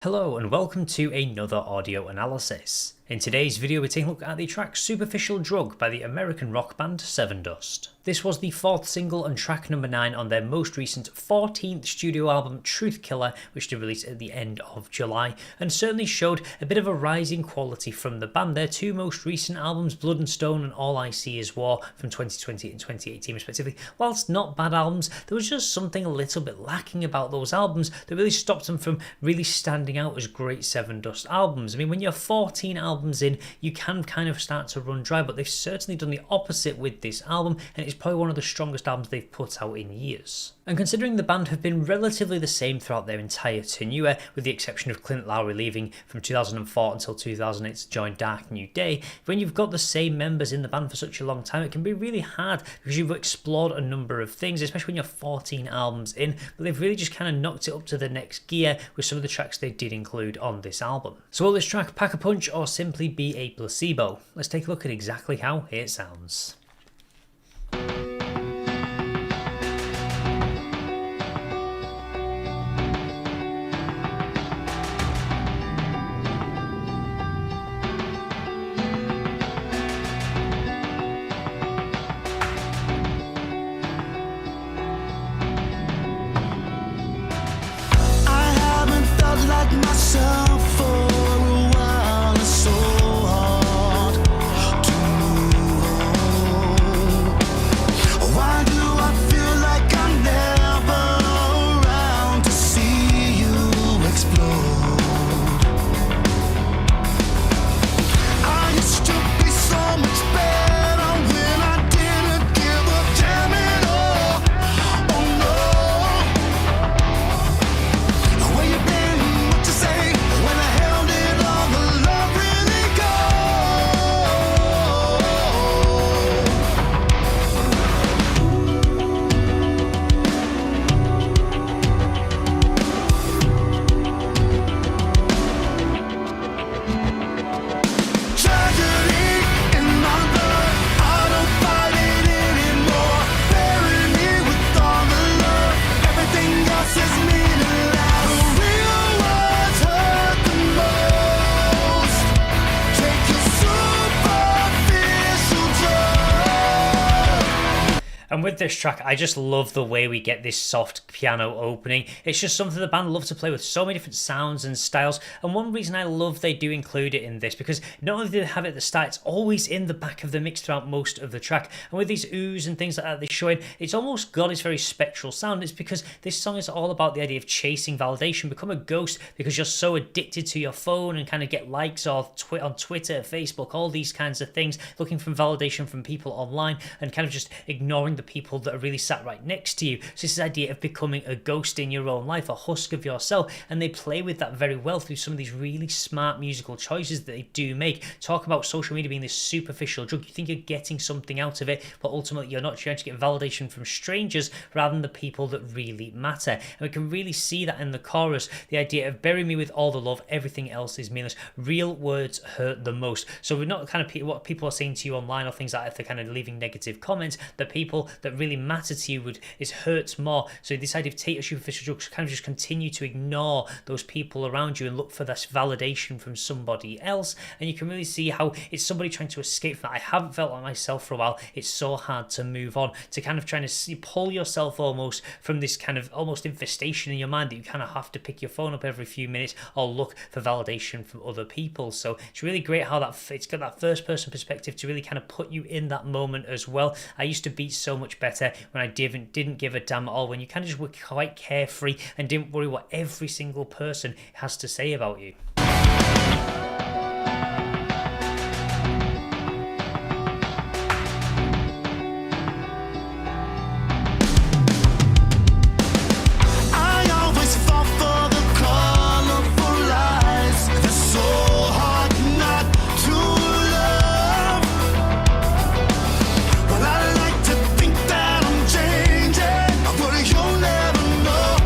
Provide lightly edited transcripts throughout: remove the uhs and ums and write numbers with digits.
Hello and welcome to another audio analysis. In today's video we're taking a look at the track Superficial Drug by the American rock band Sevendust. This was the fourth single and track number 9 on their most recent 14th studio album Truth Killer, which they released at the end of July, and certainly showed a bit of a rising quality from the band. Their two most recent albums, Blood and Stone and All I See Is War from 2020 and 2018 respectively, whilst not bad albums, there was just something a little bit lacking about those albums that really stopped them from really standing out as great Sevendust albums. I mean, when you're 14 albums in, you can kind of start to run dry, but they've certainly done the opposite with this album, and it's probably one of the strongest albums they've put out in years. And considering the band have been relatively the same throughout their entire tenure, with the exception of Clint Lowry leaving from 2004 until 2008 to join Dark New Day, when you've got the same members in the band for such a long time, it can be really hard because you've explored a number of things, especially when you're 14 albums in, but they've really just kind of knocked it up to the next gear with some of the tracks they did include on this album. So will this track pack a punch or simply be a placebo? Let's take a look at exactly how it sounds. Myself for a while, it's so hard to move on. Why do I feel like I'm never around to see you explode? I used to be so much better when I didn't give a damn at all. Oh no, where you been? Say when I held it all, the love really tragedy in my blood, I don't fight it anymore. Bury me with all the love, everything else is meaningless. The real words hurt the most. Take your superficial drug. And with this track, I just love the way we get this soft piano opening. It's just something the band love to play with so many different sounds and styles. And one reason I love they do include it in this, because not only do they have it at the start, it's always in the back of the mix throughout most of the track. And with these oohs and things like that they show in, it's almost got this very spectral sound. It's because this song is all about the idea of chasing validation, become a ghost because you're so addicted to your phone and kind of get likes or on Twitter, Facebook, all these kinds of things, looking for validation from people online and kind of just ignoring the people that are really sat right next to you. So this idea of becoming a ghost in your own life, a husk of yourself, and they play with that very well through some of these really smart musical choices that they do make. Talk about social media being this superficial drug. You think you're getting something out of it, but ultimately you're not trying to get validation from strangers rather than the people that really matter. And we can really see that in the chorus, the idea of bury me with all the love, everything else is meaningless. Real words hurt the most. So we're not kind of what people are saying to you online or things like that, if they're kind of leaving negative comments, the people that really matter to you hurts more. So this idea of take your superficial drugs, kind of just continue to ignore those people around you and look for this validation from somebody else. And you can really see how it's somebody trying to escape from that. I haven't felt like myself for a while. It's so hard to move on, to kind of trying to pull yourself almost from this kind of almost infestation in your mind that you kind of have to pick your phone up every few minutes or look for validation from other people. So it's really great how it's got that first person perspective to really kind of put you in that moment as well. I used to beat so much better when I didn't give a damn at all, when you kind of just were quite carefree and didn't worry what every single person has to say about you. I always fall for the colorful lies. They're so hard not to love. Well, I like to think that I'm changing, but you'll never know.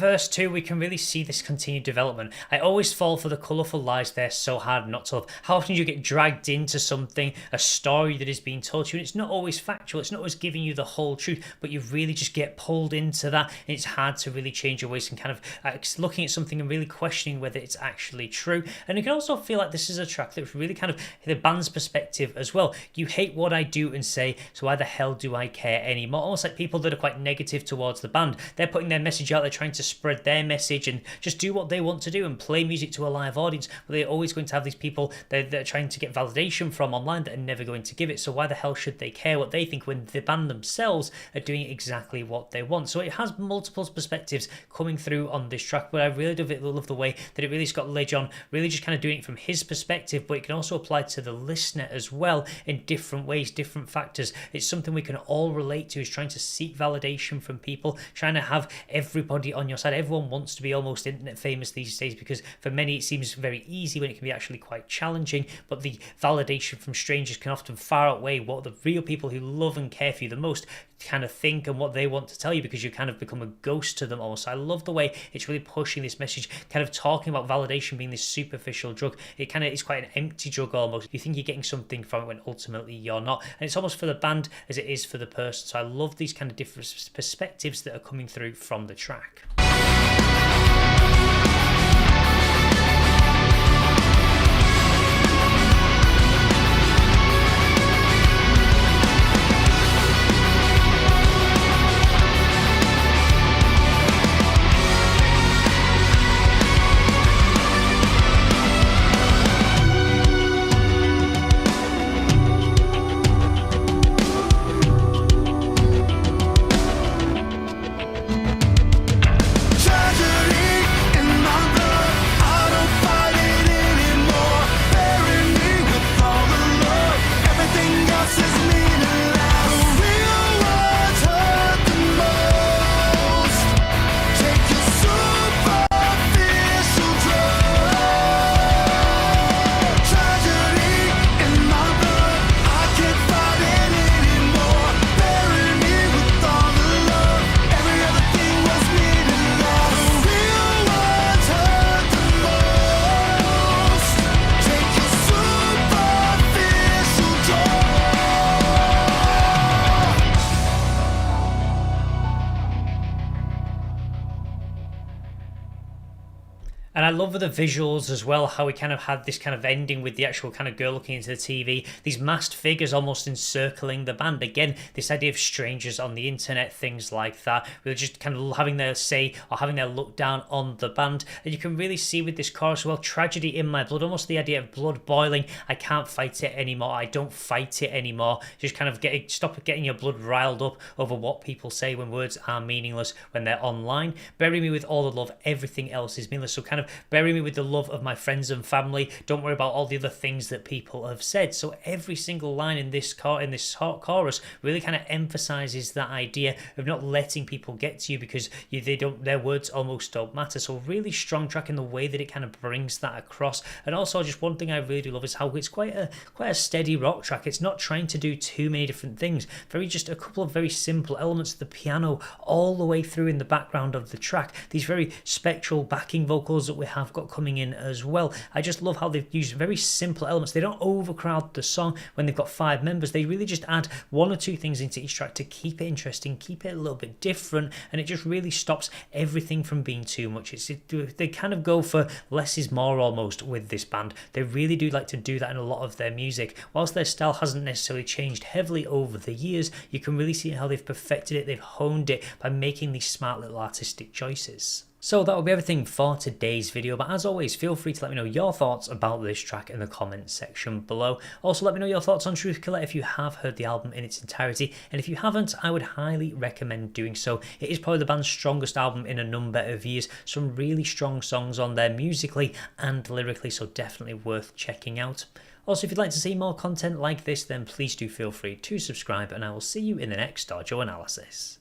verse 2, we can really see this continued development. I always fall for the colourful lies they're so hard not to love. How often do you get dragged into something, a story that is being told to you, and it's not always factual, it's not always giving you the whole truth, but you really just get pulled into that, and it's hard to really change your ways and kind of looking at something and really questioning whether it's actually true. And you can also feel like this is a track that's really kind of the band's perspective as well. You hate what I do and say, so why the hell do I care anymore? Almost like people that are quite negative towards the band. They're putting their message out there, trying to spread their message and just do what they want to do and play music to a live audience, but they're always going to have these people that are trying to get validation from online that are never going to give it. So why the hell should they care what they think when the band themselves are doing exactly what they want? So it has multiple perspectives coming through on this track, but I really love the way that it really's got Lidge on, really just kind of doing it from his perspective, but it can also apply to the listener as well in different ways, different factors. It's something we can all relate to, is trying to seek validation from people, trying to have everybody on your side. Everyone wants to be almost internet famous these days, because for many it seems very easy when it can be actually quite challenging, but the validation from strangers can often far outweigh what the real people who love and care for you the most kind of think and what they want to tell you, because you kind of become a ghost to them almost. I love the way it's really pushing this message, kind of talking about validation being this superficial drug. It kind of is quite an empty drug almost. You think you're getting something from it when ultimately you're not, and it's almost for the band as it is for the person. So I love these kind of different perspectives that are coming through from the track. And I love the visuals as well, how we kind of had this kind of ending with the actual kind of girl looking into the TV, these masked figures almost encircling the band. Again, this idea of strangers on the internet, things like that. We're just kind of having their say or having their look down on the band. And you can really see with this chorus, well, tragedy in my blood, almost the idea of blood boiling. I can't fight it anymore. I don't fight it anymore. Just kind of stop getting your blood riled up over what people say when words are meaningless when they're online. Bury me with all the love. Everything else is meaningless. So kind of bury me with the love of my friends and family. Don't worry about all the other things that people have said. So every single line in this chorus really kind of emphasizes that idea of not letting people get to you because their words almost don't matter. So really strong track in the way that it kind of brings that across. And also just one thing I really do love is how it's quite a steady rock track. It's not trying to do too many different things. Just a couple of very simple elements of the piano all the way through in the background of the track. These very spectral backing vocals that we have got coming in as well. I just love how they've used very simple elements. They don't overcrowd the song when they've got 5 members. They really just add 1 or 2 things into each track to keep it interesting, keep it a little bit different, and it just really stops everything from being too much. They kind of go for less is more almost with this band. They really do like to do that in a lot of their music. Whilst their style hasn't necessarily changed heavily over the years, you can really see how they've perfected it, they've honed it by making these smart little artistic choices. So that will be everything for today's video, but as always, feel free to let me know your thoughts about this track in the comments section below. Also, let me know your thoughts on Truthkiller if you have heard the album in its entirety, and if you haven't, I would highly recommend doing so. It is probably the band's strongest album in a number of years, some really strong songs on there musically and lyrically, so definitely worth checking out. Also, if you'd like to see more content like this, then please do feel free to subscribe, and I will see you in the next Dojo analysis.